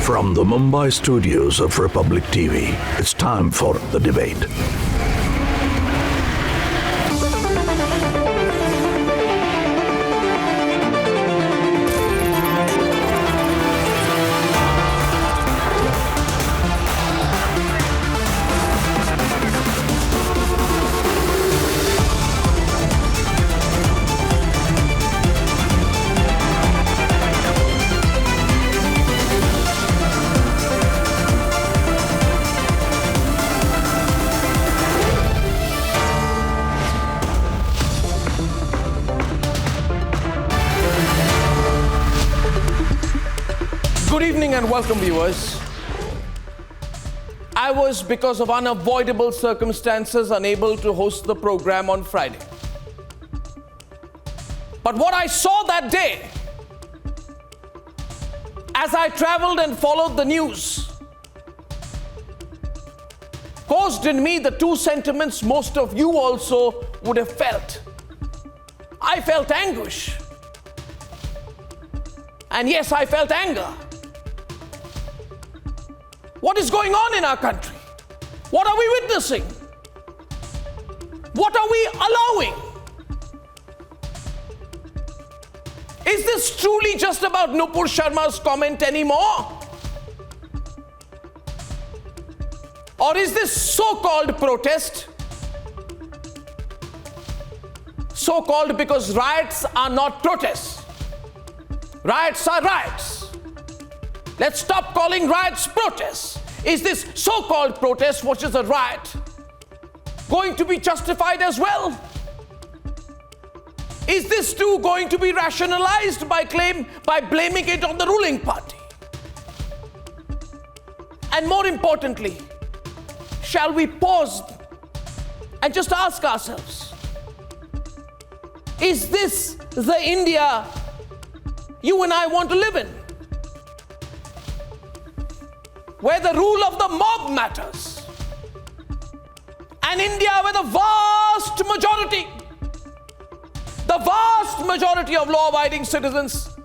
From the Mumbai studios of Republic TV, it's time for The Debate. Good evening and welcome, viewers. I was, because of unavoidable circumstances, unable to host the program on Friday. But what I saw that day, as I traveled and followed the news, caused in me the two sentiments most of you also would have felt. I felt anguish. And yes, I felt anger. What is going on in our country? What are we witnessing? What are we allowing? Is this truly just about Nupur Sharma's comment anymore? Or is this so-called protest so-called because riots are not protests? Riots are riots. Let's stop calling riots protests. Is this so-called protest, which is a riot, going to be justified as well? Is this too going to be rationalized by blaming it on the ruling party? And more importantly, shall we pause and just ask ourselves, is this the India you and I want to live in? Where the rule of the mob matters. An India where the vast majority of law-abiding citizens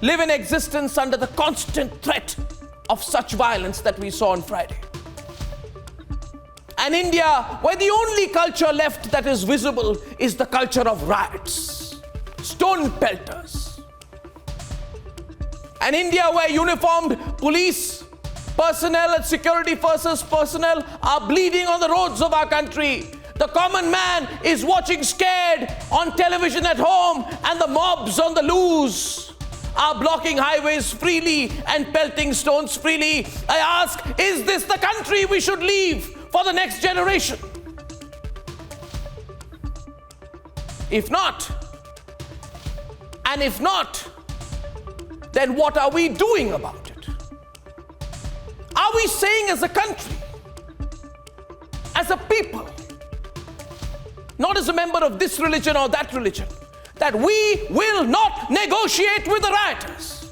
live in existence under the constant threat of such violence that we saw on Friday. An India where the only culture left that is visible is the culture of riots, stone pelters. An India where uniformed police personnel and security forces personnel are bleeding on the roads of our country. The common man is watching scared on television at home, and the mobs on the loose are blocking highways freely and pelting stones freely. I ask, is this the country we should leave for the next generation? If not, then what are we doing about it? Are we saying as a country, as a people, not as a member of this religion or that religion, that we will not negotiate with the rioters,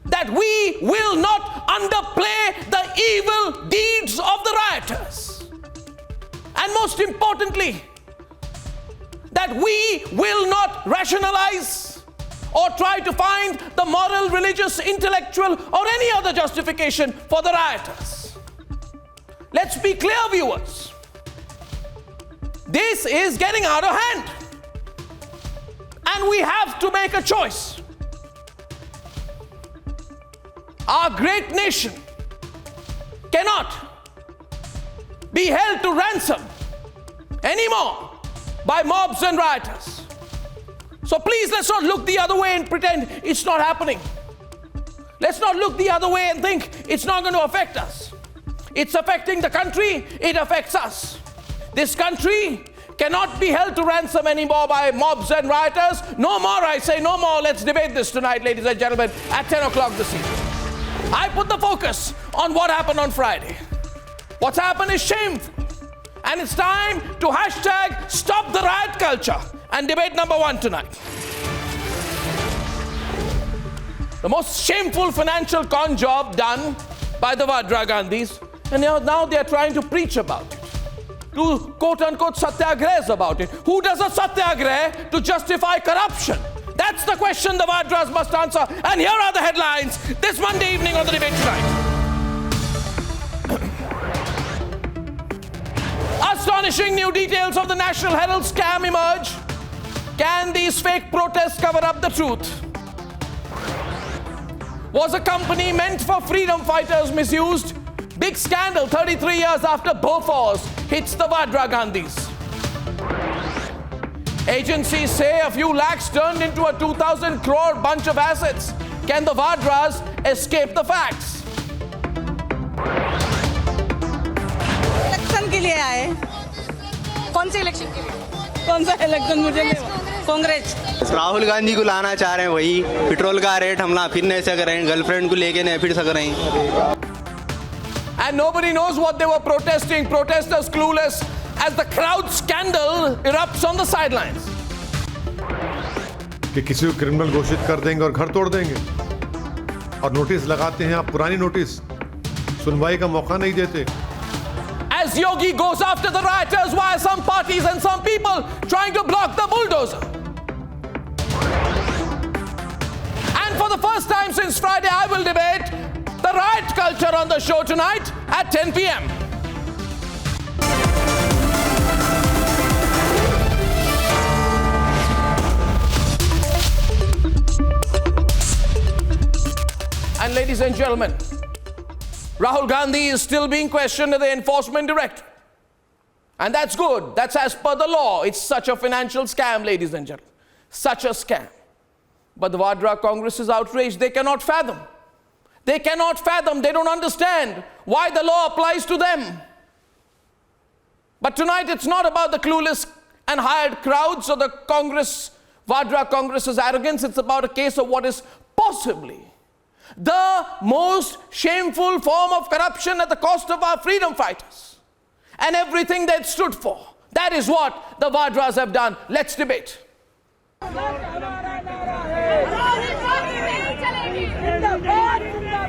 that we will not underplay the evil deeds of the rioters, and most importantly, that we will not rationalize or try to find the moral, religious, intellectual, or any other justification for the rioters. Let's be clear, viewers. This is getting out of hand. And we have to make a choice. Our great nation cannot be held to ransom anymore by mobs and rioters. So please, let's not look the other way and pretend it's not happening. Let's not look the other way and think it's not going to affect us. It's affecting the country, it affects us. This country cannot be held to ransom anymore by mobs and rioters. No more, I say, no more. Let's debate this tonight, ladies and gentlemen, at 10 o'clock this evening. I put the focus on what happened on Friday. What's happened is shameful. And it's time to hashtag stop the riot culture. And debate number one tonight. The most shameful financial con job done by the Vadra Gandhis. And now they are trying to preach about it. To quote-unquote satyagrahs about it. Who does a satyagrah to justify corruption? That's the question the Vadras must answer. And here are the headlines this Monday evening on the Debate Tonight. Astonishing new details of the National Herald scam emerge. Gandhi's fake protests cover up the truth. Was a company meant for freedom fighters misused? Big scandal 33 years after Bofors hits the Vadra Gandhis. Agencies say a few lakhs turned into a 2,000 crore bunch of assets. Can the Vadras escape the facts? Election के लिए आए। कौन से election के लिए? कौन सा election मुझे नहीं कांग्रेस। राहुल गांधी को लाना चाह रहे हैं, वही पेट्रोल का रेट हमला फिर नहीं सक रहे हैं, गर्लफ्रेंड को लेके नहीं फिर सक रहे हैं। And nobody knows what they were protesting. Protesters clueless as the crowd scandal erupts on the sidelines. कि किसी को क्रिमिनल घोषित कर देंगे और घर तोड़ देंगे और नोटिस लगाते हैं आप, पुरानी नोटिस, सुनवाई का मौका नहीं देते। As Yogi goes after the rioters via some parties and some people trying to block the bulldozer. And for the first time since Friday, I will debate the riot culture on the show tonight at 10 p.m. And ladies and gentlemen, Rahul Gandhi is still being questioned at the Enforcement Directorate. And that's good. That's as per the law. It's such a financial scam, ladies and gentlemen. Such a scam. But the Vadra Congress is outraged. They cannot fathom. They cannot fathom. They don't understand why the law applies to them. But tonight it's not about the clueless and hired crowds or the Congress, Vadra Congress's arrogance. It's about a case of what is possibly the most shameful form of corruption at the cost of our freedom fighters and everything they stood for. That is what the Vadras have done. Let's debate.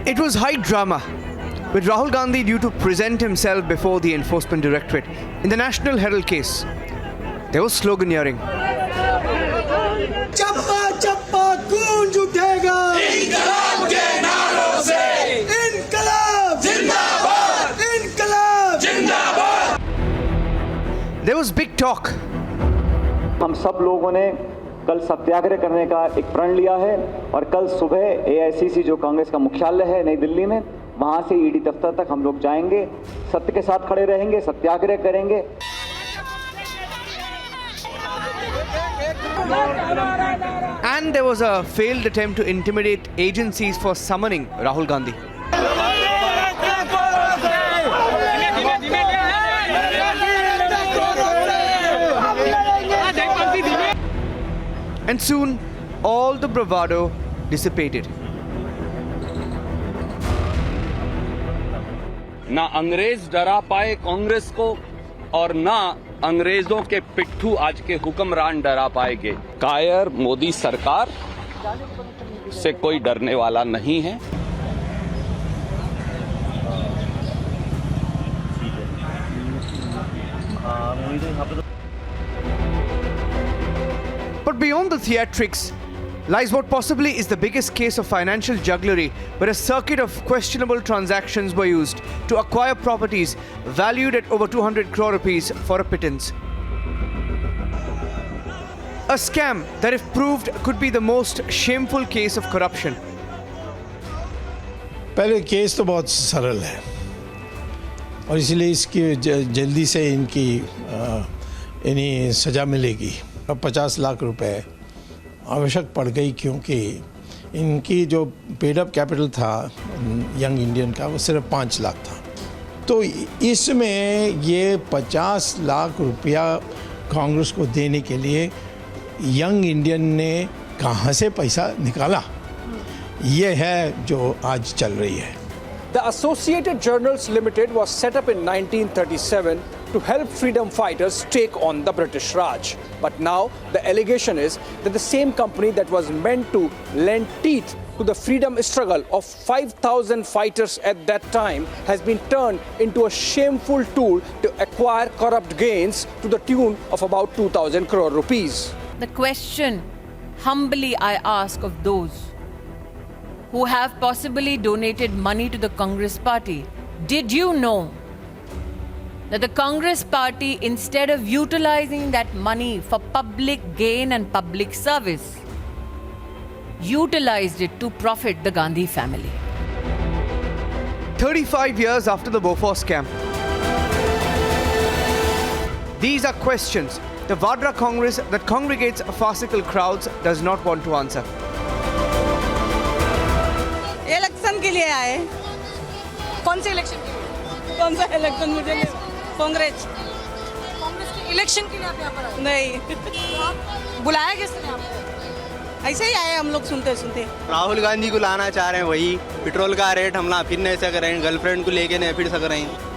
It was high drama, with Rahul Gandhi due to present himself before the Enforcement Directorate. In the National Herald case, there was sloganeering. चप्पा चप्पा गूंज उठेगा इंकलाब के नारों से इंकलाब जिंदाबाद इंकलाब जिंदाबाद। There was big talk. हम सब लोगों ने कल सत्याग्रह करने का एक प्रण लिया है और कल सुबह एआईसीसी जो कांग्रेस का मुख्यालय है नई दिल्ली में, वहां से ईडी दफ्तर तक हम लोग जाएंगे, सत्य के साथ खड़े रहेंगे, सत्याग्रह करेंगे। And there was a failed attempt to intimidate agencies for summoning Rahul Gandhi. And soon, all the bravado dissipated. ना अंग्रेज डरा पाए कांग्रेस को और ना अंग्रेजों के पिट्ठू आज के हुक्मरान डरा पाएंगे। कायर मोदी सरकार से कोई डरने वाला नहीं है। But beyond the theatrics lies what possibly is the biggest case of financial jugglery, where a circuit of questionable transactions were used to acquire properties valued at over 200 crore rupees for a pittance. A scam that, if proved, could be the most shameful case of corruption. पहले case तो बहुत सरल है और इसलिए इसकी जल्दी से इन्हें सज़ा मिलेगी। 50 लाख रुपए आवश्यक पड़ गई क्योंकि इनकी जो पेड अप कैपिटल था यंग इंडियन का वो सिर्फ 5 लाख था। तो इसमें ये 50 लाख रुपया कांग्रेस को देने के लिए यंग इंडियन ने कहाँ से पैसा निकाला, ये है जो आज चल रही है। The Associated Journals Limited was set up in 1937 to help freedom fighters take on the British Raj. But now the allegation is that the same company that was meant to lend teeth to the freedom struggle of 5,000 fighters at that time has been turned into a shameful tool to acquire corrupt gains to the tune of about 2,000 crore rupees. The question Humbly I ask of those who have possibly donated money to the Congress party, did you know that the Congress party, instead of utilizing that money for public gain and public service, utilized it to profit the Gandhi family? 35 years after the Bofors scam. These are questions the Vadra Congress that congregates farcical crowds does not want to answer. Election के लिए आए। कौन से election के लिए? कौन सा election मुझे नहीं? कांग्रेस के इलेक्शन के लिए आप यहाँ पर आए? नहीं। बुलाया किसने आपको? ऐसे ही आए हम लोग सुनते सुनते। राहुल गांधी को लाना चाह रहे हैं, वही पेट्रोल का रेट हमला फिर नहीं सक रहे हैं, गर्लफ्रेंड को लेके नहीं फिर सक रहे हैं।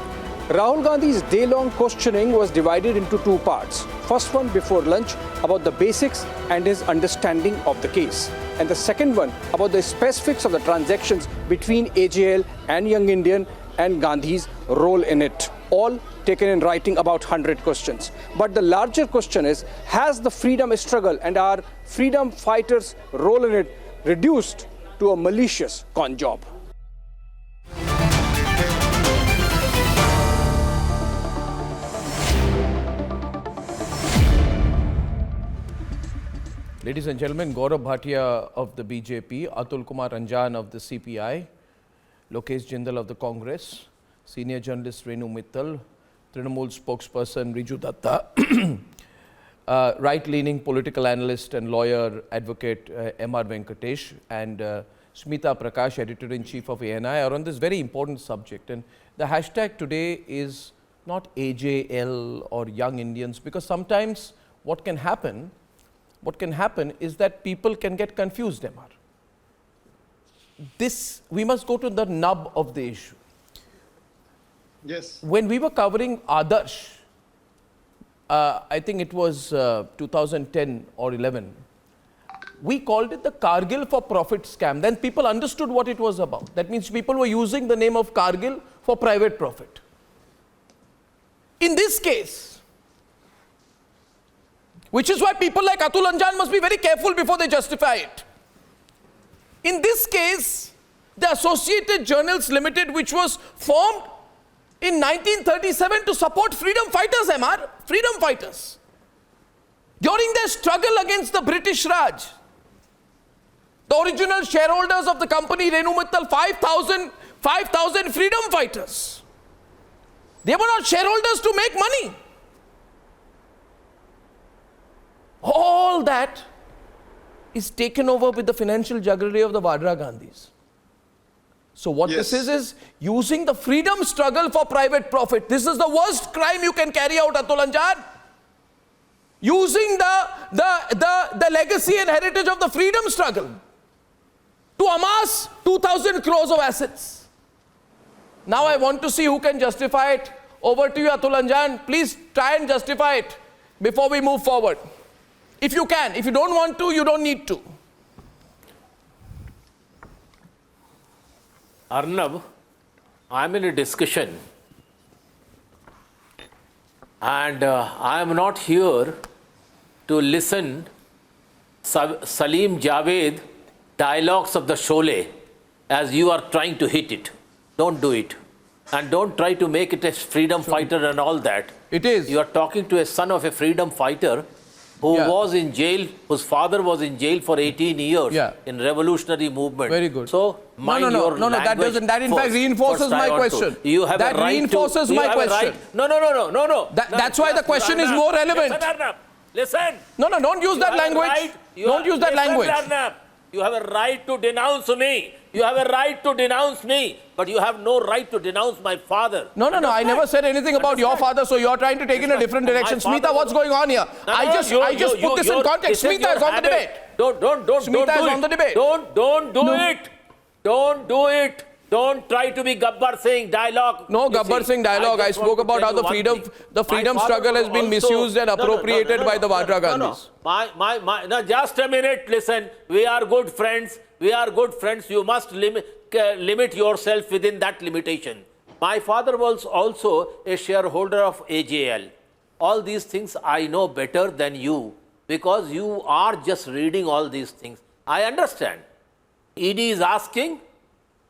Rahul Gandhi's day-long questioning was divided into two parts. First one before lunch about the basics and his understanding of the case. And the second one about the specifics of the transactions between AJL and Young Indian and Gandhi's role in it. All taken in writing, about 100 questions. But the larger question is, has the freedom struggle and our freedom fighters' role in it reduced to a malicious con job? Ladies and gentlemen, Gaurav Bhatia of the BJP, Atul Kumar Ranjan of the CPI, Lokesh Jindal of the Congress, senior journalist Renu Mittal, Trinamool spokesperson Riju Datta, right-leaning political analyst and lawyer advocate M.R. Venkatesh, and Smita Prakash, editor-in-chief of ANI, are on this very important subject. And the hashtag today is not AJL or Young Indians, because sometimes what can happen is that people can get confused, MR. We must go to the nub of the issue. Yes. When we were covering Adarsh, I think it was 2010 or 11, we called it the Kargil for profit scam. Then people understood what it was about. That means people were using the name of Kargil for private profit. In this case, which is why people like Atul Anjan must be very careful before they justify it. In this case, the Associated Journals Limited, which was formed in 1937 to support freedom fighters, MR, freedom fighters, during their struggle against the British Raj, the original shareholders of the company, Renu Mittal, 5,000 freedom fighters. They were not shareholders to make money. All that is taken over with the financial jugglery of the Vadra Gandhis. So what this is using the freedom struggle for private profit. This is the worst crime you can carry out, Atul Anjan. Using the legacy and heritage of the freedom struggle to amass 2,000 crores of assets. Now I want to see who can justify it. Over to you, Atul Anjan. Please try and justify it before we move forward. If you can. If you don't want to, you don't need to. Arnab, I'm in a discussion and I am not here to listen Salim Javed dialogues of the Sholay as you are trying to hit it. Don't do it. And don't try to make it a freedom fighter and all that. It is. You are talking to a son of a freedom fighter who was in jail, whose father was in jail for 18 years in revolutionary movement. Very good. So, mind your no, that doesn't. That in fact reinforces my question. You have that a right reinforces to, my question. No. That's why the question is more relevant. Listen. No, don't use that language. Don't use that language. You have a right to denounce me. You have a right to denounce me, but you have no right to denounce my father. No. I never said anything about your father, so you're trying to take in a different direction. Smita, what's going on here? I just put this in context. Smita is on the debate. Smita is on the debate. Don't do it. Don't do it. Don't try to be Gabbar Singh dialogue. No Gabbar Singh dialogue. I spoke about how the freedom struggle has been misused and appropriated by the Vadra Gandhis. No, just a minute. Listen, we are good friends. We are good friends. You must limit yourself within that limitation. My father was also a shareholder of AJL. All these things I know better than you, because you are just reading all these things. I understand. ED is asking,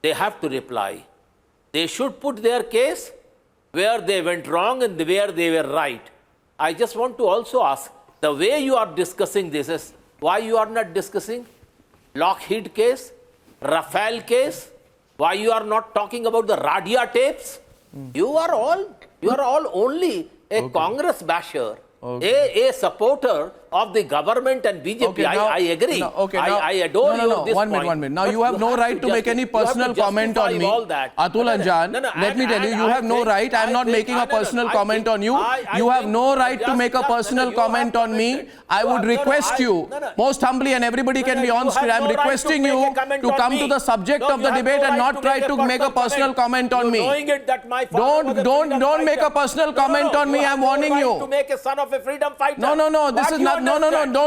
they have to reply. They should put their case where they went wrong and where they were right. I just want to also ask, the way you are discussing this is, why you are not discussing Lockheed case, Rafale case, why you are not talking about the Radia tapes? You are all only a Congress basher, a supporter of the government and BJP. Okay, now, I agree. I adore you at this one point. minute. Now you have no right to make any personal comment on me. Atul and Jan, let me tell you, you have no right. I am not making a personal comment on you. You have no right to make a personal comment on me. I would request you, most humbly, and everybody can be on screen, I am requesting you to come to the subject of the debate and not try to make a personal comment on me. Don't make a personal comment on me. I am warning you. To make a son of a freedom fighter. No. This is not. No.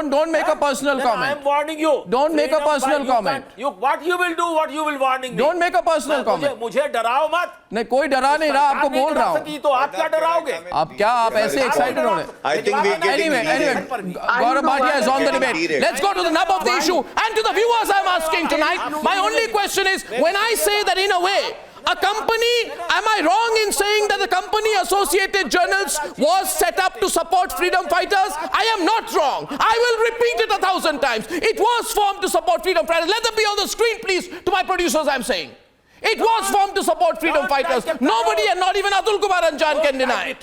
Don't make a personal comment. I am warning you. Don't make a personal comment. What you will do, what you will warning me. Don't make a personal comment. मुझे डराओ मत. नहीं कोई डरा नहीं रहा आपको बोल रहा हूँ. तो आप क्या डराओगे? आप क्या आप ऐसे excited हो रहे? I think we are getting anyway, Gaurav Bhatia is on the debate. Let's go to the nub of the issue and to the viewers I'm asking tonight. My only question is, when I say that in a way, a company, am I wrong in saying that the company Associated Journals was set up to support freedom fighters? I am not wrong. I will repeat it 1,000 times. It was formed to support freedom fighters. Let them be on the screen, please, to my producers, I'm saying. It was formed to support freedom fighters. Nobody, and not even Atul Kumar Anjan, can deny it.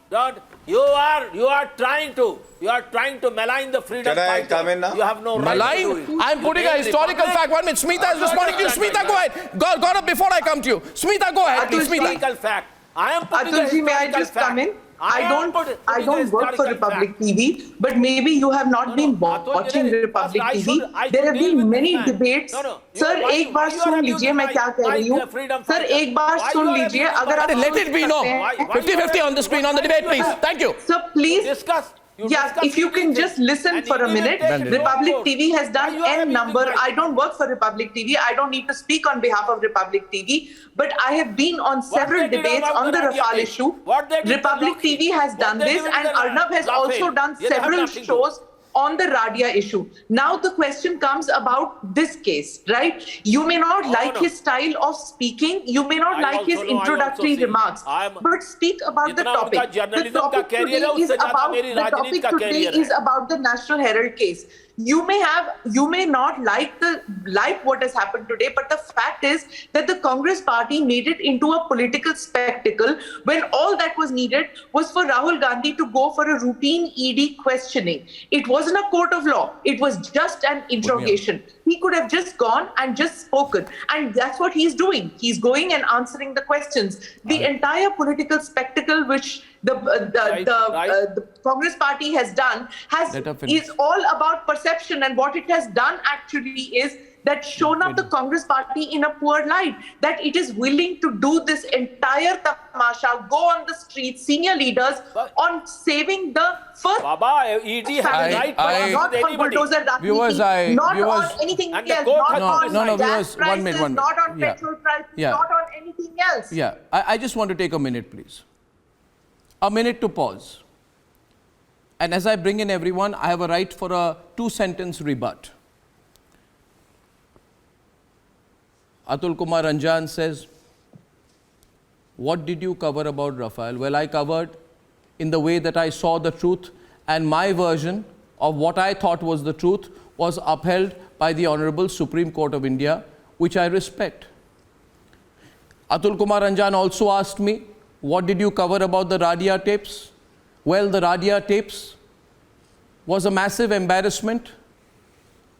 Don't. You are trying to malign the freedom fighters. Come in now? You have no right to do it. I'm putting a historical fact. 1 minute. Smita is responding to you. Smita, go ahead. Gaurav, before I come to you. Smita, go ahead, please. Smita. Historical fact. I am putting a Atulji, may I just come in? I don't work for Republic TV, but maybe you have not been watching Republic TV. There have been many debates. Sir, एक बार सुन लीजिए मैं क्या कह रही हूँ. Sir, एक बार सुन लीजिए अगर आप let it be no 50-50 on the screen on the debate, please. Thank you. Sir, please discuss. Yeah, if you can just listen for a minute. Republic TV has done N number. I don't work for Republic TV. I don't need to speak on behalf of Republic TV. But I have been on several debates on the Rafale issue. Republic TV has done this, and Arnab has also done several shows on the Radia issue. Now the question comes about this case, right? You may not like his style of speaking. You may not like his introductory remarks. But speak about the topic. The topic today is about the National Herald case. You may not like what has happened today, but the fact is that the Congress party made it into a political spectacle when all that was needed was for Rahul Gandhi to go for a routine ED questioning. It wasn't a court of law. It was just an interrogation. He could have just gone and just spoken. And that's what he's doing. He's going and answering the questions. The entire political spectacle which the Congress party has done is all about perception, and what it has done actually is that shown up the Congress party in a poor light, that it is willing to do this entire tamasha, go on the streets, senior leaders, on saving the first ED has right not on bulldozer Rajniti, not on anything else, not on gas prices, not on petrol prices, not on anything else. Yeah, I just want to take a minute, please. A minute to pause. And as I bring in everyone, I have a right for a 2-sentence rebut. Atul Kumar Anjan says, what did you cover about Rafale? Well, I covered in the way that I saw the truth, and my version of what I thought was the truth was upheld by the Honorable Supreme Court of India, which I respect. Atul Kumar Anjan also asked me, what did you cover about the Radia tapes? Well, the Radia tapes was a massive embarrassment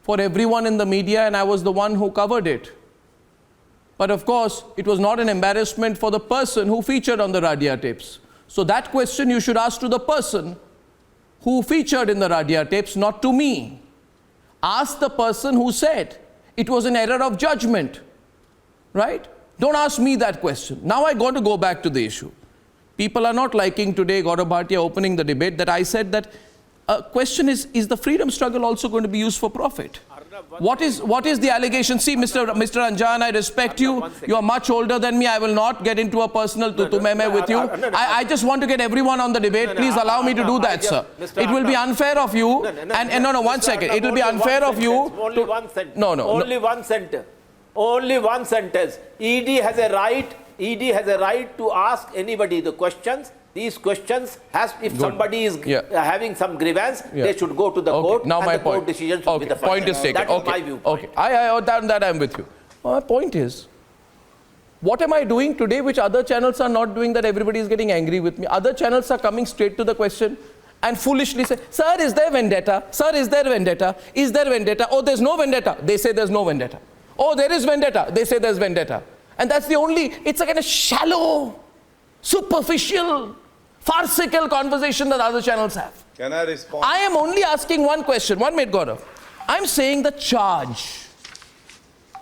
for everyone in the media, and I was the one who covered it. But of course, it was not an embarrassment for the person who featured on the Radia tapes. So that question you should ask to the person who featured in the Radia tapes, not to me. Ask the person who said it was an error of judgment, right? Don't ask me that question. Now I got to go back to the issue. People are not liking today, Gaurav Bhatia opening the debate, that I said that a question is the freedom struggle also going to be used for profit? What is the allegation? See, Mr. Anjan, I respect you. You are much older than me. I will not get into a personal tutu-meme with you. I just want to get everyone on the debate. Please allow me to do that, sir. It will be unfair of you. And no, one second. It will be unfair of you. Only one sentence. No. Only one sentence. Only one sentence. ED has a right to ask anybody the questions. These questions if somebody is having some grievance, they should go to the court. Now my court decision should be the point is taken. That is my viewpoint. That I am with you. My point is, what am I doing today which other channels are not doing, that everybody is getting angry with me? Other channels are coming straight to the question and foolishly say, sir, is there vendetta? Sir, is there vendetta? Is there vendetta? Oh, there's no vendetta. They say there's no vendetta. Oh, there is vendetta. They say there's vendetta. And that's the only, it's a kind of shallow, superficial, farcical conversation that other channels have. Can I respond? I am only asking one question. 1 minute, Gaurav. I'm saying the charge.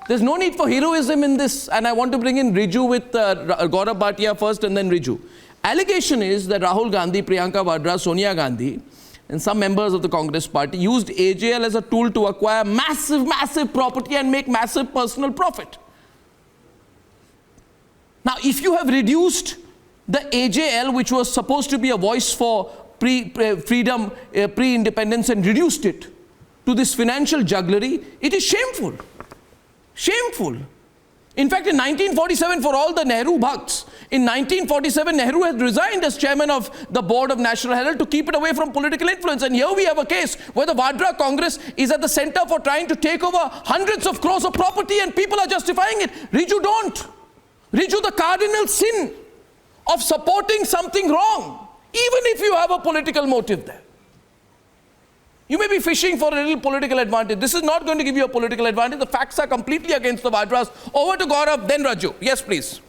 There's no need for heroism in this, and I want to bring in Riju with Gaurav Bhatia first and then Riju. Allegation is that Rahul Gandhi, Priyanka Vadra, Sonia Gandhi and some members of the Congress party used AJL as a tool to acquire massive property and make massive personal profit. Now, if you have reduced the AJL, which was supposed to be a voice for freedom, pre-independence, and reduced it to this financial jugglery, it is shameful. Shameful. In fact, in 1947, for all the Nehru Bhakts, in 1947, Nehru had resigned as chairman of the board of National Herald to keep it away from political influence. And here we have a case where the Vadra Congress is at the center for trying to take over hundreds of crores of property, and people are justifying it. Riju, don't. Riju, the cardinal sin of supporting something wrong, even if you have a political motive there. You may be fishing for a little political advantage. This is not going to give you a political advantage. The facts are completely against the Vadras. Over to Gaurav, then Raju. Yes, please.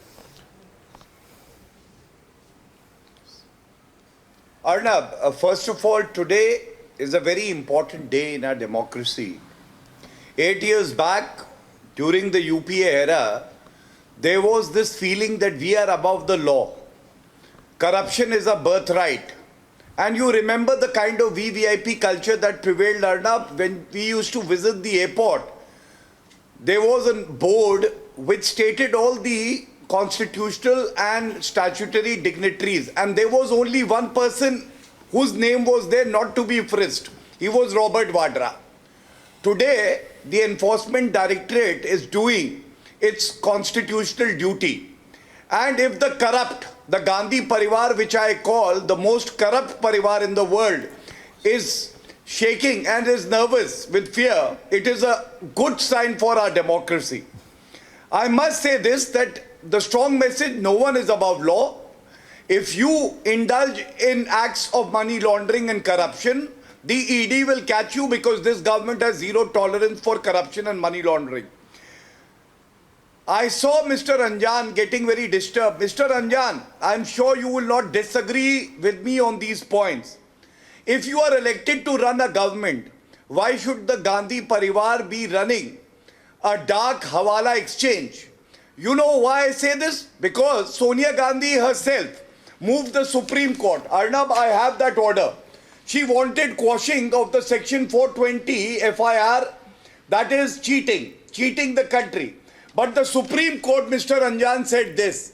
Arnab, first of all, today is a very important day in our democracy. 8 years back, during the UPA era, there was this feeling that we are above the law. Corruption is a birthright. And you remember the kind of VVIP culture that prevailed, Arnab, when we used to visit the airport. There was a board which stated all the constitutional and statutory dignitaries. And there was only one person whose name was there not to be frisked. He was Robert Vadra. Today, the Enforcement Directorate is doing its constitutional duty. And if the corrupt, the Gandhi Parivar, which I call the most corrupt Parivar in the world, is shaking and is nervous with fear, it is a good sign for our democracy. I must say this, that the strong message, no one is above law. If you indulge in acts of money laundering and corruption, the ED will catch you, because this government has zero tolerance for corruption and money laundering. I saw Mr. Anjan getting very disturbed. Mr. Anjan, I'm sure you will not disagree with me on these points. If you are elected to run a government, why should the Gandhi Parivar be running a dark Hawala exchange? You know why I say this? Because Sonia Gandhi herself moved the Supreme Court. Arnab, I have that order. She wanted quashing of the Section 420 FIR, that is cheating the country. But the Supreme Court, Mr. Anjan, said this: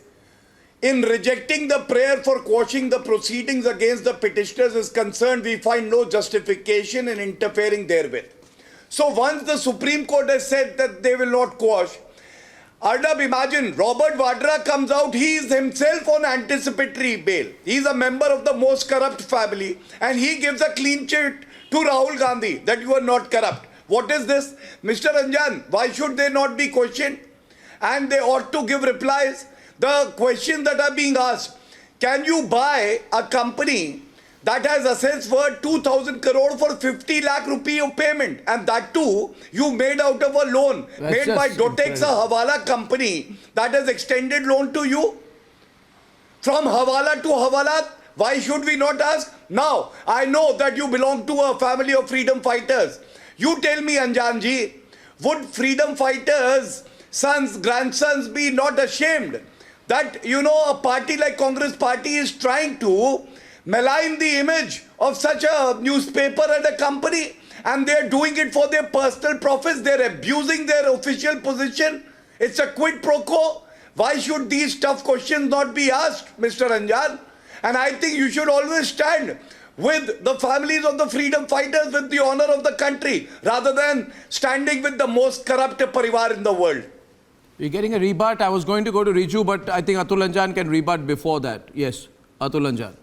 in rejecting the prayer for quashing the proceedings against the petitioners is concerned, we find no justification in interfering therewith. So once the Supreme Court has said that they will not quash, Arnab, imagine, Robert Vadra comes out, he is himself on anticipatory bail. He is a member of the most corrupt family, and he gives a clean chit to Rahul Gandhi that you are not corrupt. What is this? Mr. Anjan, why should they not be questioned? And they ought to give replies. The questions that are being asked: can you buy a company that has assets worth 2,000 crore for 50 lakh rupee of payment? And that too, you made out of a loan made by Dotex, a Hawala company that has extended loan to you. From Hawala to Hawala, why should we not ask? Now, I know that you belong to a family of freedom fighters. You tell me, Anjanji, would freedom fighters' sons, grandsons be not ashamed that, you know, a party like Congress Party is trying to malign the image of such a newspaper and a company? and they're doing it for their personal profits. They're abusing their official position. It's a quid pro quo. Why should these tough questions not be asked, Mr. Anjan? And I think you should always stand with the families of the freedom fighters, with the honor of the country, rather than standing with the most corrupt parivar in the world. We're getting a rebut. I was going to go to Riju, but I think Atul Anjan can rebut before that. Yes, Atul Anjan.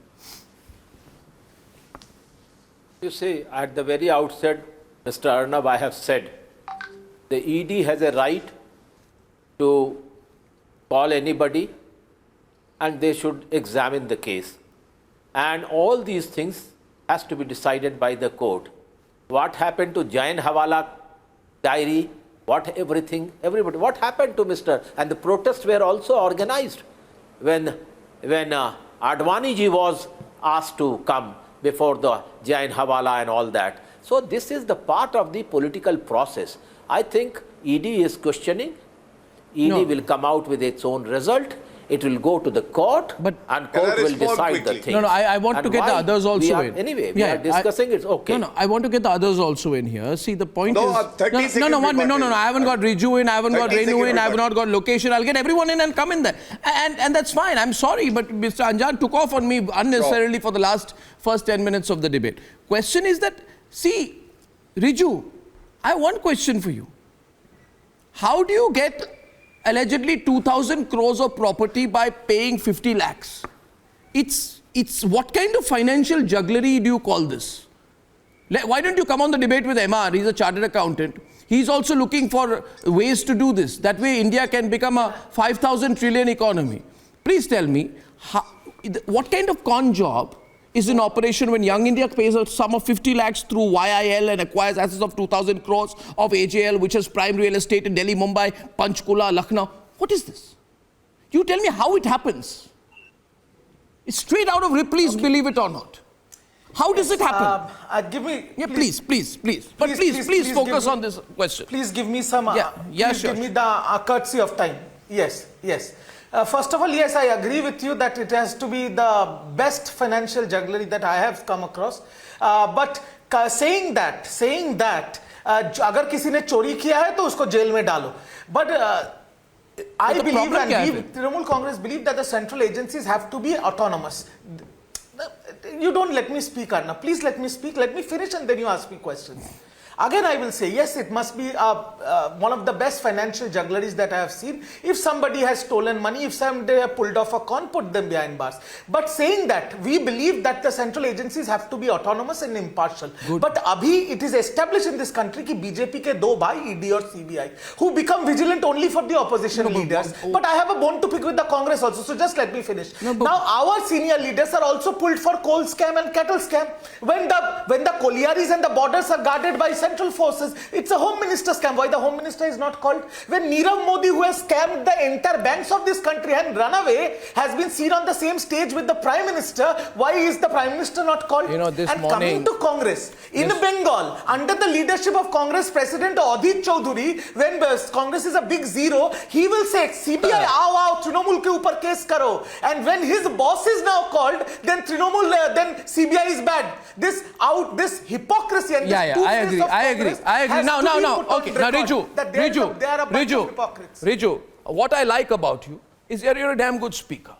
You see, at the very outset, Mr. Arnab, I have said, the ED has a right to call anybody and they should examine the case. And all these things has to be decided by the court. What happened to Jain Hawala diary, everybody, what happened to Mr. And the protests were also organized when Advani ji was asked to come before the Jain Hawala and all that. So this is the part of the political process. I think ED is questioning. ED will come out with its own result. It will go to the court, and court will decide the thing. No, I want to get the others also in. Anyway, we are discussing it. Okay. No, I want to get the others also in here. See, the point is... 30 No, 1 minute. No, I haven't got Riju in, I haven't got Renu in, I have not got location. I'll get everyone in and come in there. And that's fine. I'm sorry, but Mr. Anjan took off on me unnecessarily for the first 10 minutes of the debate. Question is that, see, Riju, I have one question for you. How do you get allegedly 2,000 crores of property by paying 50 lakhs? It's what kind of financial jugglery do you call this? Why don't you come on the debate with MR? He's a chartered accountant. He's also looking for ways to do this. That way India can become a 5,000 trillion economy. Please tell me, what kind of con job is in operation when Young India pays a sum of 50 lakhs through YIL and acquires assets of 2,000 crores of AJL, which has prime real estate in Delhi, Mumbai, Panchkula, Lucknow? What is this? You tell me how it happens. It's straight out of Ripley's, believe it or not. How does it happen? Give me... Yeah, please. But please focus on this question. Please give me some... sure. Give me the courtesy of time. Yes. First of all, yes, I agree with you that it has to be the best financial jugglery that I have come across. But saying that, अगर किसी ने चोरी किया है तो उसको jail में डालो. But I believe, and we, Trinamool Congress, believe that the central agencies have to be autonomous. You don't let me speak, Arnab. Please let me speak. Let me finish and then you ask me questions. Again, I will say, yes, it must be one of the best financial juggleries that I have seen. If somebody has stolen money, if somebody has pulled off a con, put them behind bars. But saying that, we believe that the central agencies have to be autonomous and impartial. Good. But abhi, it is established in this country that BJP ke do bhai, ED or CBI, who become vigilant only for the opposition leaders. But I have a bone to pick with the Congress also, so just let me finish. Now, our senior leaders are also pulled for coal scam and cattle scam. When the collieries and the borders are guarded by central forces, it's a home minister scam. Why the home minister is not called? When Nirav Modi, who has scammed the entire banks of this country and run away, has been seen on the same stage with the prime minister, why is the prime minister not called? This and morning, coming to Congress, in Bengal, under the leadership of Congress President Adit Chaudhary, when Congress is a big zero, he will say, CBI, aao, Trinamool ke upar case karo. And when his boss is now called, then Trinamool, then CBI is bad. This hypocrisy and I agree. Now, okay. Now, Riju, what I like about you is you're a damn good speaker.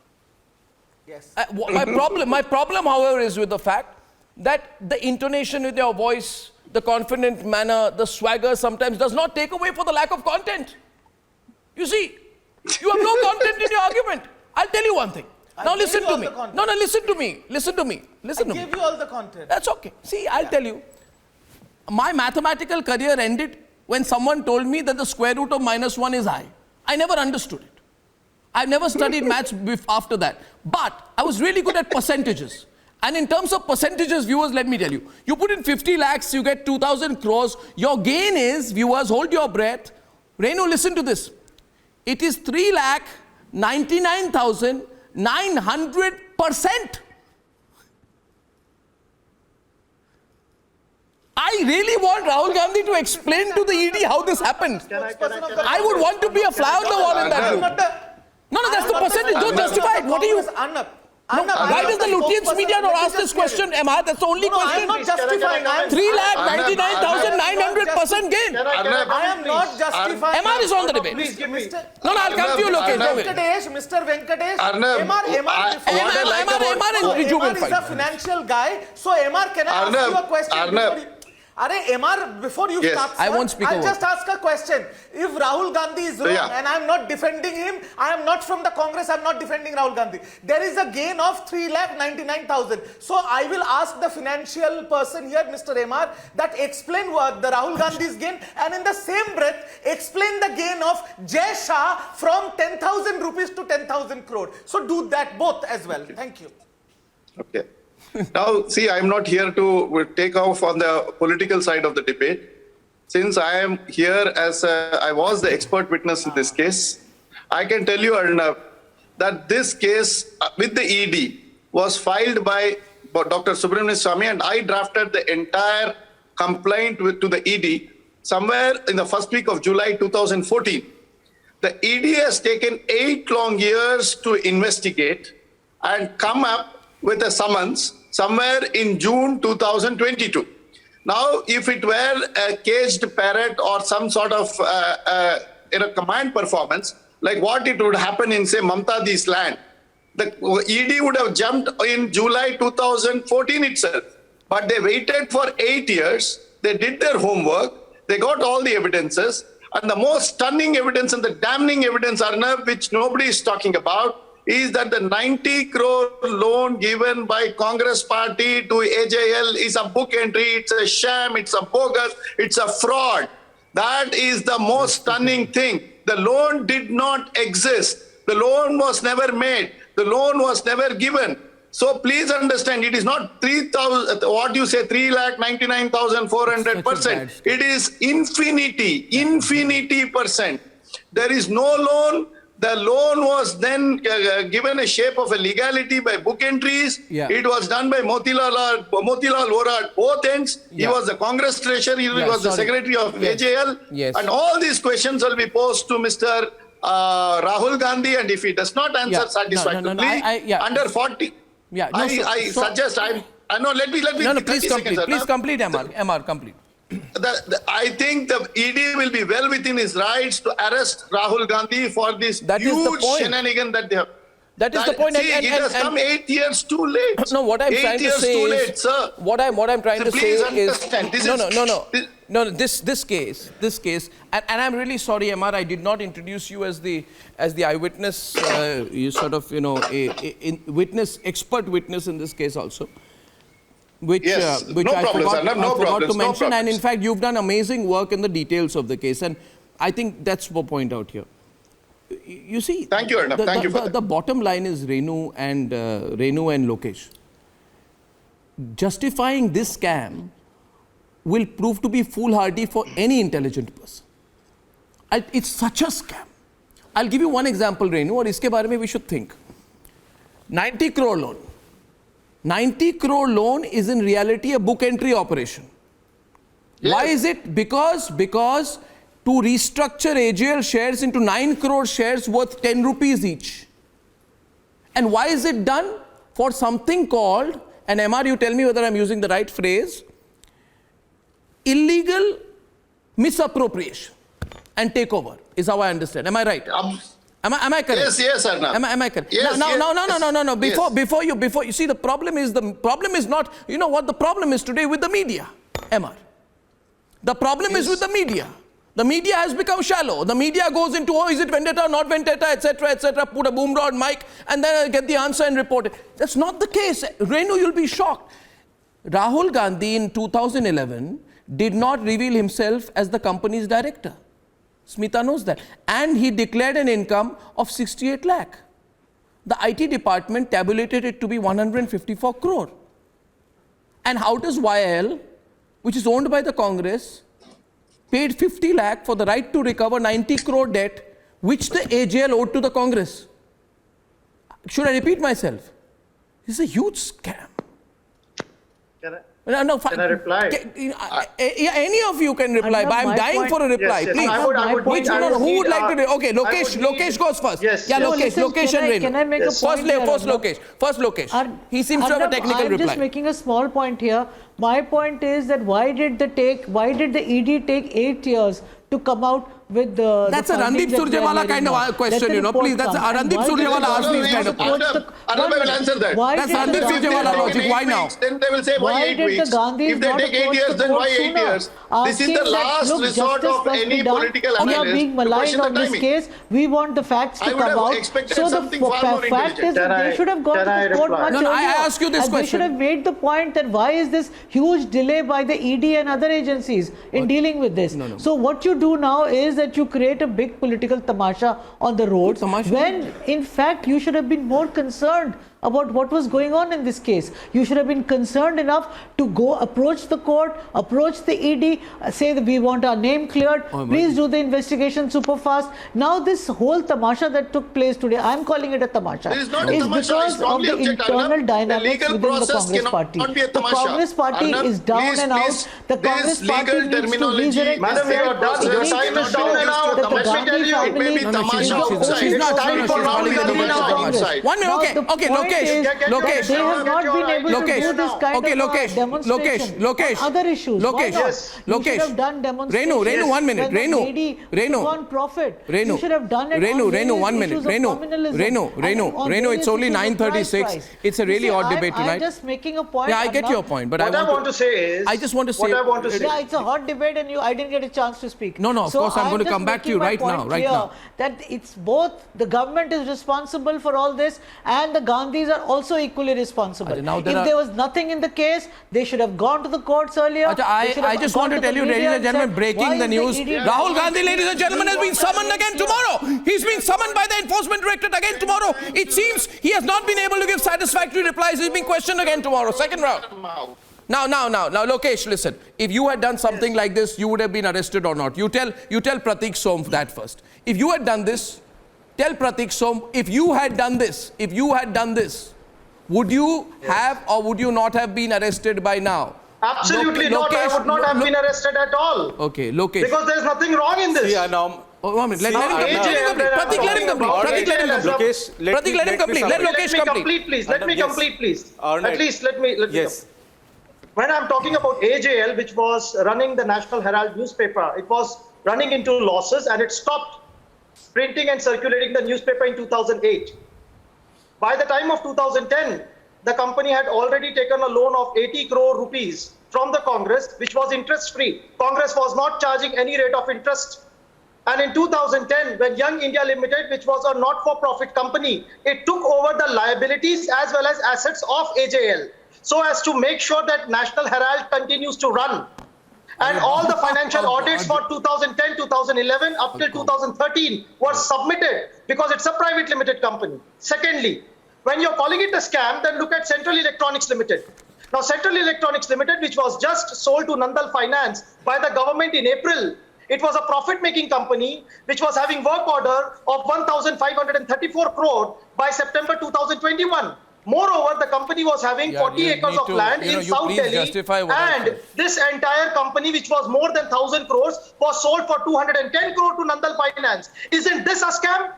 Yes. My problem, however, is with the fact that the intonation with your voice, the confident manner, the swagger sometimes does not take away for the lack of content. You see, you have no content in your argument. I'll tell you one thing. Now listen to me. No, listen to me. I gave you all the content. That's okay. See, I'll tell you. My mathematical career ended when someone told me that the square root of -1 is I. I never understood it. I've never studied maths after that. But I was really good at percentages. And in terms of percentages, viewers, let me tell you. You put in 50 lakhs, you get 2,000 crores. Your gain is, viewers, hold your breath. Renu, listen to this. It is 3,99,900%. I really want Rahul Gandhi to explain to the ED how this happened. I would want to be a fly on the wall in that group. No, that's the percentage. Don't justify it. What are you... Why does the Lutyens media not ask this question, Emma? That's the only question. I am not justifying. 3,99,900% gain. I am not justifying. Emma is on the debate. Please give me. No, I'll come to you, Lokesh. Mr. Venkatesh. Emma MR is a financial guy. So MR, can I ask you a question? MR, before you start, sir, I won't speak I'll over. just ask a question. If Rahul Gandhi is wrong and I'm not defending him, I am not from the Congress, I'm not defending Rahul Gandhi. There is a gain of 3,99,000. So I will ask the financial person here, Mr. MR, that explain what the Rahul Gandhi's gain, and in the same breath, explain the gain of Jai Shah from 10,000 rupees to 10,000 crore. So do that both as well. Thank you. Okay. Now, see, I'm not here to take off on the political side of the debate. Since I am here as I was the expert witness in this case, I can tell you, Arnav, that this case with the ED was filed by Dr. Subramanian Swamy, and I drafted the entire complaint to the ED somewhere in the first week of July 2014. The ED has taken 8 long years to investigate and come up with a summons somewhere in June 2022. Now, if it were a caged parrot or some sort of command performance, like what it would happen in, say, Mamtadi's land, the ED would have jumped in July 2014 itself. But they waited for 8 years, they did their homework, they got all the evidences, and the most stunning evidence and the damning evidence, Arnav, which nobody is talking about, is that the 90 crore loan given by Congress party to AJL is a book entry, it's a sham, it's a bogus, it's a fraud. That is the most stunning thing. The loan did not exist. The loan was never made. The loan was never given. So please understand, it is not 3,000, what you say, 3,99,400%. It is infinity percent. There is no loan. The loan was then given a shape of a legality by book entries. Yeah. It was done by Motilal Vora at both ends. He was the Congress treasurer. He was the secretary of AJL. Yes. And all these questions will be posed to Mr. Rahul Gandhi. And if he does not answer satisfactorily, under 40, I suggest, let me please complete, MR, complete. I think the ED will be well within his rights to arrest Rahul Gandhi for this huge shenanigan that they have. That is the point. See, it has come 8 years too late. No, what I'm trying to say is, late, sir. What I'm trying to say is, this case, and I'm really sorry, MR, I did not introduce you as the eyewitness, expert witness in this case also. Which I forgot to mention, and in fact, you've done amazing work in the details of the case, and I think that's the point out here. You see, thank you, Arnab. Thank you for the bottom line is Renu and Lokesh. Justifying this scam will prove to be foolhardy for any intelligent person. It's such a scam. I'll give you one example, Renu, or iske baare mein we should think. 90 crore loan. 90 crore loan is in reality a book entry operation. Yes. Why is it? Because to restructure AJL shares into 9 crore shares worth 10 rupees each. And why is it done? For something called, and MR, you tell me whether I'm using the right phrase, illegal misappropriation and takeover is how I understand. Am I right? Am I correct? Yes, Arnab. Am I correct? Yes, No. Before you see, the problem is not, you know what the problem is today with the media, MR. The problem is with the media. The media has become shallow. The media goes into, is it vendetta, not vendetta, etc., put a boom rod mic, and then get the answer and report it. That's not the case. Renu, you'll be shocked. Rahul Gandhi in 2011 did not reveal himself as the company's director. Smita knows that. And he declared an income of 68 lakh. The IT department tabulated it to be 154 crore. And how does YL, which is owned by the Congress, paid 50 lakh for the right to recover 90 crore debt, which the AJL owed to the Congress? Should I repeat myself? This is a huge scam. No, can I reply? Any of you can reply, but I'm dying for a reply. Yes, please. Who would like to do? Okay, Lokesh goes first. Yes. Yeah, No, Lokesh, listen, Lokesh and Renu. Can I make a point here, First Arnab? Lokesh. He seems to have a technical I'm reply. just making a small point here. My point is that why did the ED take 8 years to come out with the That's a Randeep Surjewala kind of question, you know. Please, that's a Randeep Surjewala asked these kind of questions. Arnab will answer that. That's Randeep Surjewala logic. Why now? Then they will say why 8 weeks. If they take 8 years, then why 8 years? This is the last resort of any political analyst. We are being maligned on this case. We want the facts to come out. I would have expected something far more fact is that they should have gone to the court much earlier. No, I ask you this question. They should have made the point that why is this huge delay by the ED and other agencies in dealing with this. So what you do now is that you create a big political tamasha on the roads when in fact you should have been more concerned about what was going on in this case. You should have been concerned enough to go approach the court, approach the ED, say that we want our name cleared, please do the investigation super fast. Now this whole tamasha that took place today, I'm calling it a tamasha, is not because of the internal dynamics within the Congress party. The Congress party is down and out. The Congress party needs to resurrect. Madam, your time is down and out. Let me tell you, it may be tamasha outside. She's not calling it tamasha. 1 minute, okay, Lokesh. They have not been able to do this kind of demonstration. Lokesh. Other issues. Lokesh. You should have done demonstrations. Renu, 1 minute. Renu. On profit. You should have done it. Renu, 1 minute. Renu, it's only 9:36. It's a really odd debate tonight. I'm just making a point. Yeah, I get your point, but what I want to say is. I just want to say. Yeah, it's a hot debate, and I didn't get a chance to speak. No, of course I'm going to come back to you right now. That it's both the government is responsible for all this, and the Gandhis are also equally responsible. If there was nothing in the case, they should have gone to the courts earlier. I just want to tell you, ladies and gentlemen, breaking the news. Rahul Gandhi, ladies and gentlemen, has been summoned again tomorrow. He's been summoned by the Enforcement Directorate again tomorrow. It seems he has not been able to give satisfactory replies. He's being questioned again tomorrow. Second round. Now, Lokesh, listen. If you had done something like this, you would have been arrested or not. You tell Pratik Som that first. If you had done this, tell Pratik Som, if you had done this, would you have or would you not have been arrested by now? Absolutely not. I would not have been arrested at all. Okay, Lokesh. Because there's nothing wrong in this. Yeah, now. Oh, 1 minute. Let him complete. Pratik, let him complete. Pratik, let him complete. Let Lokesh complete. Let me complete, please. At least let me. Yes. When I'm talking about AJL, which was running the National Herald newspaper, it was running into losses and it stopped printing and circulating the newspaper in 2008. By the time of 2010, the company had already taken a loan of 80 crore rupees from the Congress, which was interest-free. Congress was not charging any rate of interest. And in 2010, when Young India Limited, which was a not-for-profit company, it took over the liabilities as well as assets of AJL, so as to make sure that National Herald continues to run. And all the financial audits for 2010, 2011, up till 2013 were submitted because it's a private limited company. Secondly, when you're calling it a scam, then look at Central Electronics Limited. Now, Central Electronics Limited, which was just sold to Nandal Finance by the government in April, it was a profit-making company which was having work order of 1,534 crore by September 2021. Moreover, the company was having 40 acres of land in South Delhi, and this entire company, which was more than 1,000 crores, was sold for 210 crore to Nandal Finance. Isn't this a scam?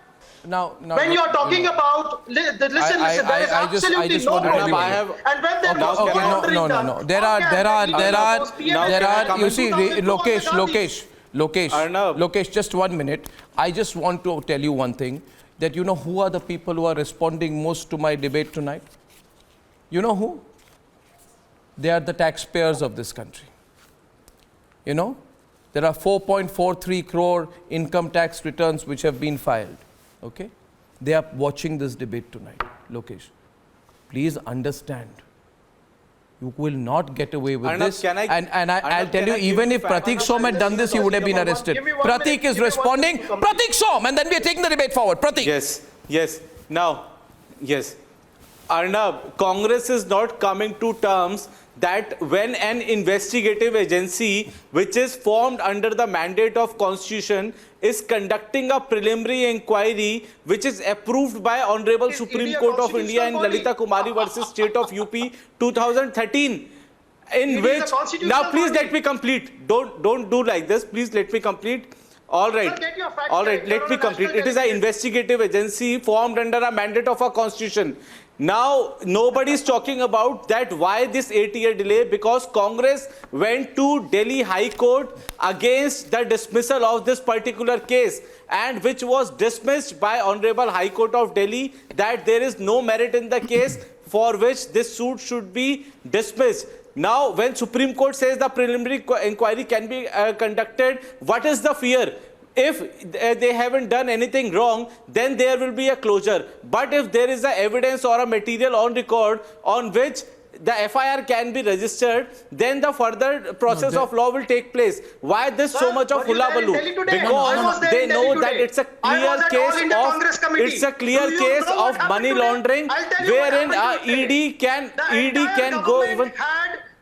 When you are talking about, listen, there is absolutely no problem. And when there was no. There are. You see, Lokesh, just 1 minute. I just want to tell you one thing. That you know who are the people who are responding most to my debate tonight? You know who? They are the taxpayers of this country. You know, there are 4.43 crore income tax returns which have been filed. Okay? They are watching this debate tonight. Lokesh, please understand. You will not get away with this. I'll tell you, even if Pratik Som had done this, he would have been arrested. Pratik is responding. Pratik Som, and then we are taking the debate forward. Pratik. Yes. Now, yes. Arnab, Congress is not coming to terms that when an investigative agency which is formed under the mandate of Constitution is conducting a preliminary inquiry which is approved by Honorable Supreme Court of India in Lalita Kumari versus State of UP 2013, in It is which a constitutional now please body. let me complete. Don't do like this. Please let me complete. All right. Sir, get your facts All right. right. You're Let on me a complete. national It is an television. investigative agency formed under a mandate of our constitution. Now, nobody is talking about that why this 8-year delay, because Congress went to Delhi High Court against the dismissal of this particular case, and which was dismissed by Honorable High Court of Delhi, that there is no merit in the case for which this suit should be dismissed. Now, when Supreme Court says the preliminary inquiry can be conducted, what is the fear? If they haven't done anything wrong, then there will be a closure. But if there is a evidence or a material on record on which the FIR can be registered, then the further process of law will take place. Why this so much of hullabaloo? Because they know that it's a clear case of money laundering, wherein ED can go even.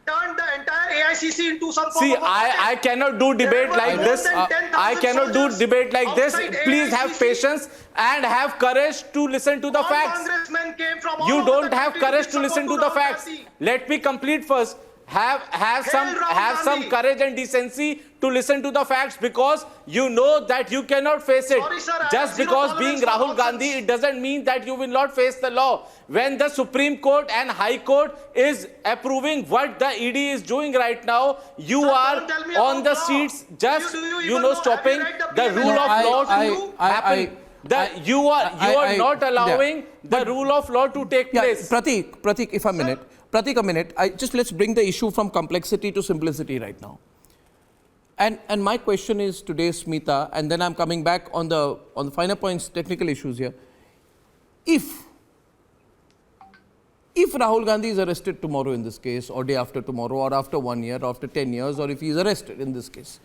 Turned the entire AICC into some form See, of I cannot do debate like this. I cannot do debate like this. Please have patience and have courage to listen to the facts. You don't have courage to listen to the facts. Let me complete first. Have some courage and decency to listen to the facts, because you know that you cannot face it. Just because being Rahul Gandhi, it doesn't mean that you will not face the law. When the Supreme Court and High Court is approving what the ED is doing right now, you are on the streets just stopping the rule of law to happen. You are not allowing the rule of law to take place. Pratik, if a minute. Pratik, a minute. Let's bring the issue from complexity to simplicity right now. And my question is today, Smita, and then I'm coming back on the finer points, technical issues here. If Rahul Gandhi is arrested tomorrow in this case, or day after tomorrow, or after 1 year, or after 10 years, or if he is arrested in this case,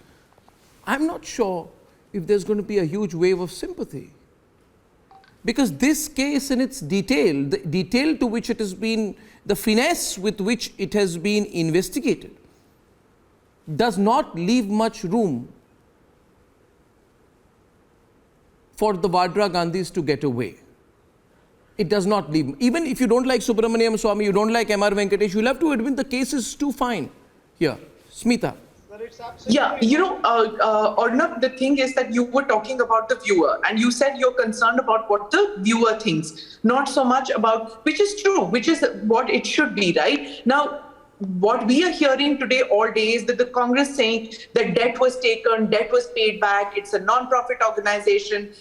I'm not sure if there's going to be a huge wave of sympathy. Because this case in its detail, the detail to which it has been, the finesse with which it has been investigated, does not leave much room for the Vadra Gandhis to get away. It does not leave. Even if you don't like Subramanian Swamy, you don't like M.R. Venkatesh, you'll have to admit the case is too fine. Here, Smita. Yeah, Arnab, the thing is that you were talking about the viewer, and you said you're concerned about what the viewer thinks, not so much about, which is true, which is what it should be, right? Now, what we are hearing today all day is that the Congress saying that debt was taken, debt was paid back, it's a non-profit organization,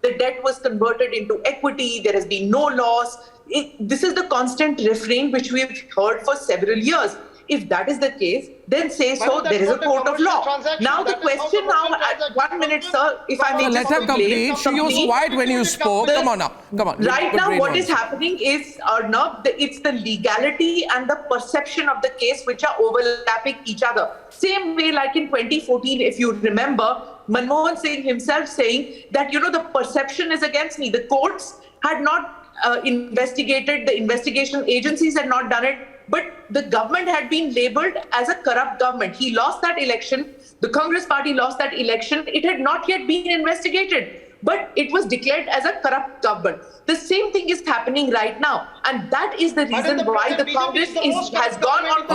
the debt was converted into equity, there has been no loss. This is the constant refrain which we've heard for several years. If that is the case, then say so, there is a court of law. Now the question at 1 minute, sir, if I may let her complete. She was quiet when you spoke. Come on now. Come on. Right now, what is happening is, Arnab, it's the legality and the perception of the case which are overlapping each other. Same way like in 2014, if you remember, Manmohan Singh himself saying that, the perception is against me. The courts had not investigated, the investigation agencies had not done it, but the government had been labelled as a corrupt government. He lost that election. The Congress party lost that election. It had not yet been investigated, but it was declared as a corrupt government. The same thing is happening right now. And that is the reason why the Congress has gone on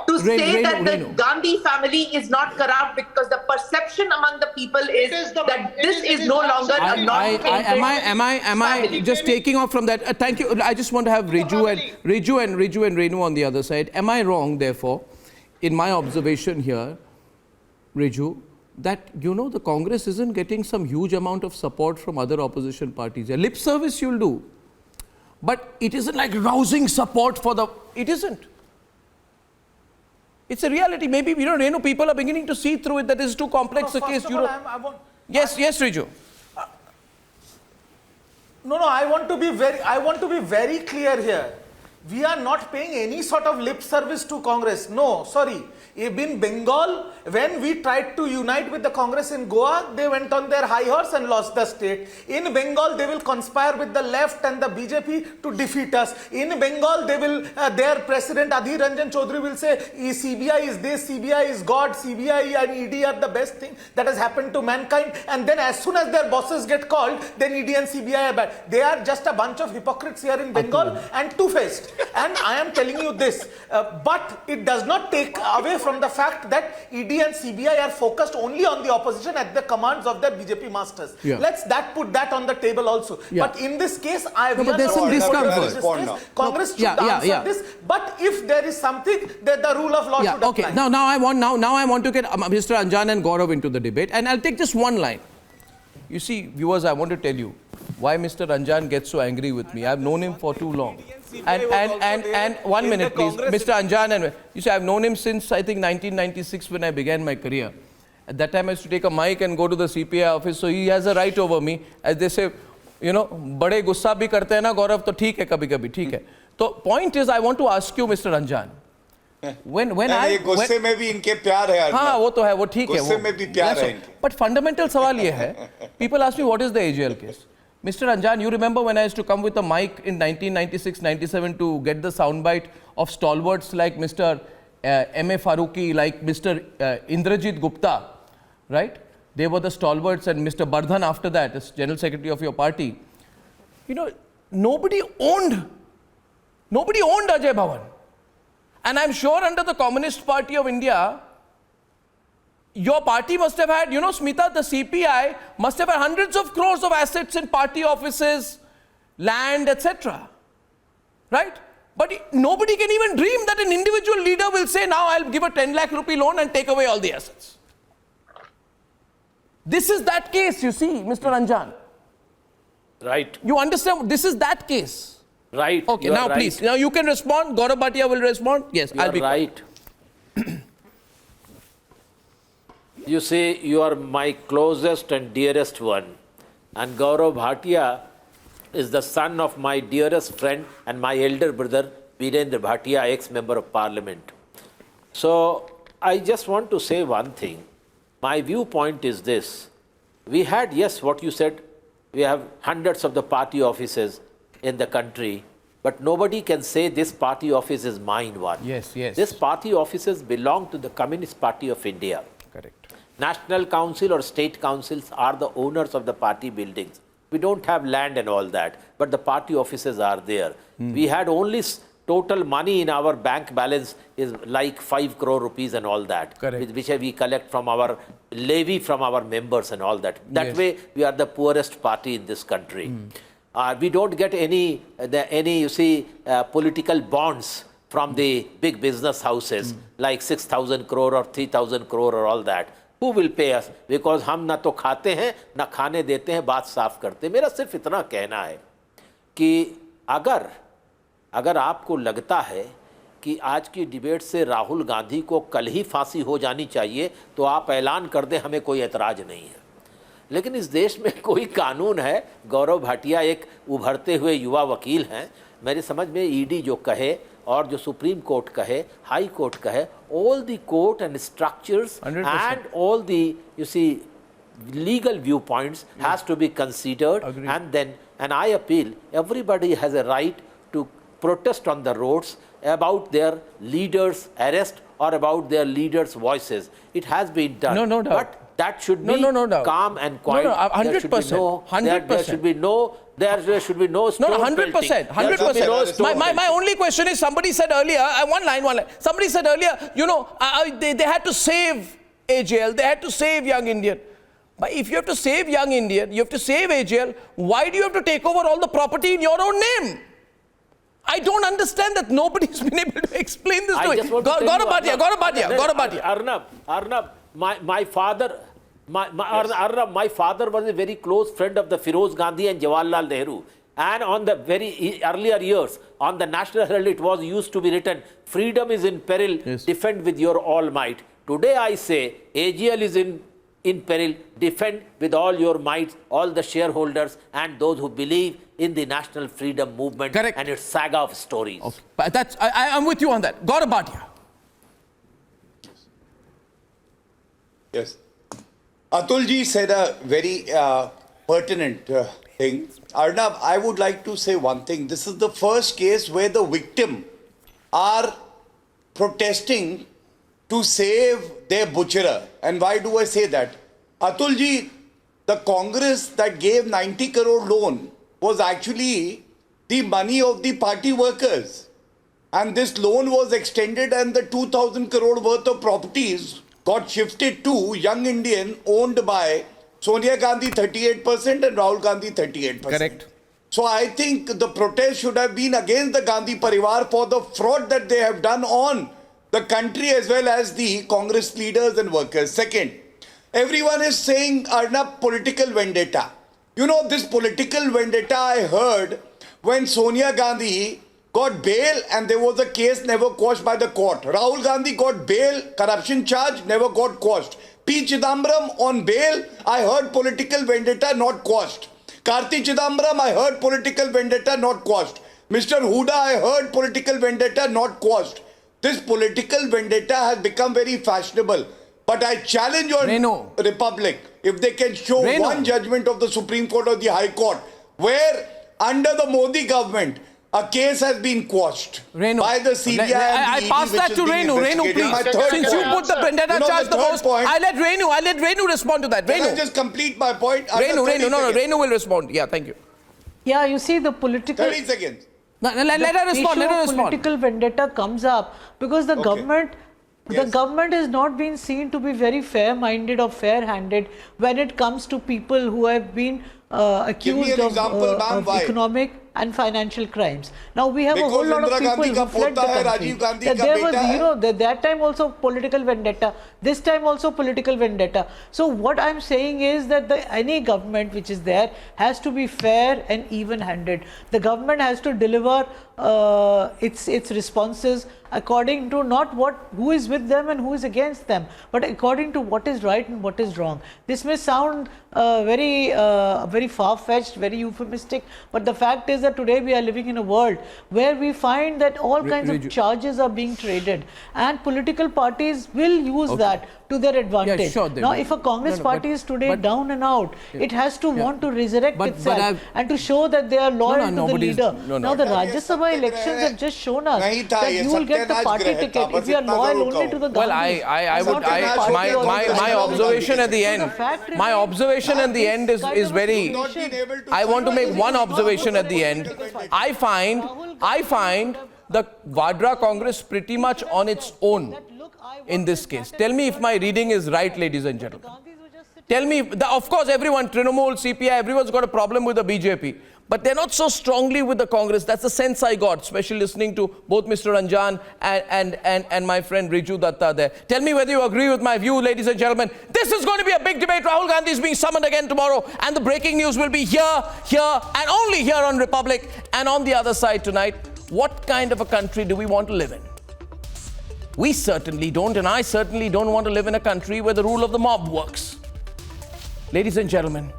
to say that the Gandhi family is not corrupt, because the perception among the people is that this is no longer a Am I just taking off from that? Thank you. I just want to have Riju and Renu on the other side. Am I wrong, therefore, in my observation here, Riju, that, the Congress isn't getting some huge amount of support from other opposition parties? A lip service you'll do, but it isn't like rousing support for the... It isn't. It's a reality. Maybe, Renu, people are beginning to see through it that this is too complex a case. Yes, Riju. I want to be very clear here. We are not paying any sort of lip service to Congress. No, sorry. In Bengal, when we tried to unite with the Congress in Goa, they went on their high horse and lost the state. In Bengal, they will conspire with the left and the BJP to defeat us. In Bengal, they will, their president Adhir Ranjan Chaudhary will say, CBI is this, CBI is God, CBI and ED are the best thing that has happened to mankind. And then as soon as their bosses get called, then ED and CBI are bad. They are just a bunch of hypocrites here in Bengal and two-faced. And I am telling you this, but it does not take away from the fact that ED and CBI are focused only on the opposition at the commands of their BJP masters. Yeah. Let's put that on the table also. Yeah. But in this case, but there's some discomfort. Congress should answer this. But if there is something, that the rule of law should apply. Okay. Now I want to get Mr. Anjan and Gaurav into the debate, and I'll take just one line. You see, viewers, I want to tell you why Mr. Anjan gets so angry with me. I've known him for too long. And 1 minute, please. Mr. Anjan, and you see, I've known him since, I think, 1996 when I began my career. At that time, I used to take a mic and go to the CPI office, so he has a right over me. As they say, you know, bade gussa bhi karte hai na, Gaurav, to theek hai, kabhi, theek hai. So, point is, I want to ask you, Mr. Anjan, when I गुस्से में भी इनके प्यार है हाँ वो तो है वो ठीक है गुस्से में भी प्यार है इनके but fundamental सवाल ये है people ask me what is the AGL case. Mr. Anjan, you remember when I used to come with a mic in 1996-97 to get the soundbite of stalwarts like Mr. M.A. Farooqi, like Mr. Indrajit Gupta, right? They were the stalwarts, and Mr. Bardhan after that as General Secretary of your party. You know, nobody owned Ajay Bhavan. And I'm sure under the Communist Party of India, your party must have had, you know, Smita, the CPI must have had hundreds of crores of assets in party offices, land, etc. Right? But nobody can even dream that an individual leader will say, now I'll give a 10 lakh rupee loan and take away all the assets. This is that case, you see, Mr. Anjan. Right. You understand? This is that case. Right. Okay, now right. please. Now you can respond. Gaurav Bhatia will respond. Yes, I'll be right. You say you are my closest and dearest one. And Gaurav Bhatia is the son of my dearest friend and my elder brother, Virendra Bhatia, ex-member of parliament. So I just want to say one thing. My viewpoint is this. We had, yes, what you said, we have hundreds of the party offices in the country, but nobody can say this party office is mine one. Yes, yes. This party offices belong to the Communist Party of India. Correct. National Council or state councils are the owners of the party buildings. We don't have land and all that, but the party offices are there. We had only total money in our bank balance is like 5 crore rupees and all that, which we collect from our levy from our members and all that. That way, we are the poorest party in this country. We don't get any you see, political bonds from the big business houses like 6,000 crore or 3,000 crore or all that. Who will pay us? Because हम ना तो खाते हैं ना खाने देते हैं, बात साफ करते हैं. मेरा सिर्फ इतना कहना है कि अगर आपको लगता है कि आज की डिबेट से राहुल गांधी को कल ही फांसी हो जानी चाहिए तो आप ऐलान कर दें, हमें कोई एतराज नहीं है. लेकिन इस देश में कोई कानून है. गौरव भाटिया एक उभरते हुए युवा वकील हैं. मेरी समझ में ईडी जो कहे और जो सुप्रीम कोर्ट कहे, हाई कोर्ट कहे, all the court and structures 100%. And all the, you see, legal viewpoints has to be considered. Agreed. And I appeal, everybody has a right to protest on the roads about their leaders' arrest or about their leaders' voices. It has been done. No doubt. But that should be calm and quiet. 100%. 100%. There should be no stone 100%. 100%. My only question is, somebody said earlier, one line. Somebody said earlier, you know, they had to save AJL. They had to save Young Indian. But if you have to save Young Indian, you have to save AJL, why do you have to take over all the property in your own name? I don't understand that nobody's been able to explain this to me. Gaurav Bhatia. Arnab, my father was a very close friend of the Firoz Gandhi and Jawaharlal Nehru. And on the very earlier years, on the National Herald, it was used to be written, freedom is in peril, defend with your all might. Today I say, AGL is in peril, defend with all your might, all the shareholders and those who believe in the national freedom movement and its saga of stories. Okay. But I'm with you on that. Gaurav Bhatia. Yes. Atul ji said a very pertinent thing. Arnab, I would like to say one thing. This is the first case where the victim are protesting to save their butcherer. And why do I say that? Atul ji, the Congress that gave 90 crore loan was actually the money of the party workers. and this loan was extended and the 2,000 crore worth of properties got shifted to young Indian owned by Sonia Gandhi 38% and Rahul Gandhi 38%. Correct. So I think the protest should have been against the Gandhi Parivar for the fraud that they have done on the country as well as the Congress leaders and workers. Second, everyone is saying Arnab political vendetta. You know, this political vendetta I heard when Sonia Gandhi got bail and there was a case never quashed by the court. Rahul Gandhi got bail, corruption charge, never got quashed. P. Chidambaram on bail, I heard political vendetta not quashed. Karti Chidambaram, I heard political vendetta not quashed. Mr. Huda, I heard political vendetta not quashed. This political vendetta has become very fashionable. But I challenge your Republic, if they can show one judgment of the Supreme Court or the High Court, where under the Modi government, a case has been quashed by the CBI I pass that to Renu. Renu, please. Since you put the vendetta charge the most, I let Renu respond to that. Can Renu, I just complete my point? Renu will respond. Yeah, thank you. Yeah, you see the political... 30 seconds. Let her respond. Let her respond. Political vendetta comes up because the government... The government has not been seen to be very fair-minded or fair-handed when it comes to people who have been accused of economic and financial crimes. Now we have a whole lot of people who fled the country. There was, you know, that time also political vendetta. This time also political vendetta. So what I'm saying is that any government which is there has to be fair and even-handed. The government has to deliver its responses according to not who is with them and who is against them, but according to what is right and what is wrong. This may sound very far-fetched, very euphemistic, but the fact is that today we are living in a world where we find that all kinds of charges are being traded, and political parties will use that to their advantage. Yeah, sure, now, if a Congress party is today down and out, it has to want to resurrect itself and to show that they are loyal to the leader. Now, the Rajya Sabha elections have just shown us that you will get the party ticket if you are loyal only to the government. Well, my observation at the end, is very. I want to make one observation at the end. I find the Vadra Congress pretty much on its own in this case. Tell me if my reading is right, ladies and gentlemen. Tell me, of course, everyone, Trinamool, CPI, everyone's got a problem with the BJP. But they're not so strongly with the Congress. That's the sense I got, especially listening to both Mr. Ranjan and my friend Riju Datta there. Tell me whether you agree with my view, ladies and gentlemen. This is going to be a big debate. Rahul Gandhi is being summoned again tomorrow. And the breaking news will be here, and only here on Republic. And on the other side tonight, what kind of a country do we want to live in? We certainly don't, and I certainly don't want to live in a country where the rule of the mob works. Ladies and gentlemen,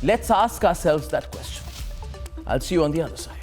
let's ask ourselves that question. I'll see you on the other side.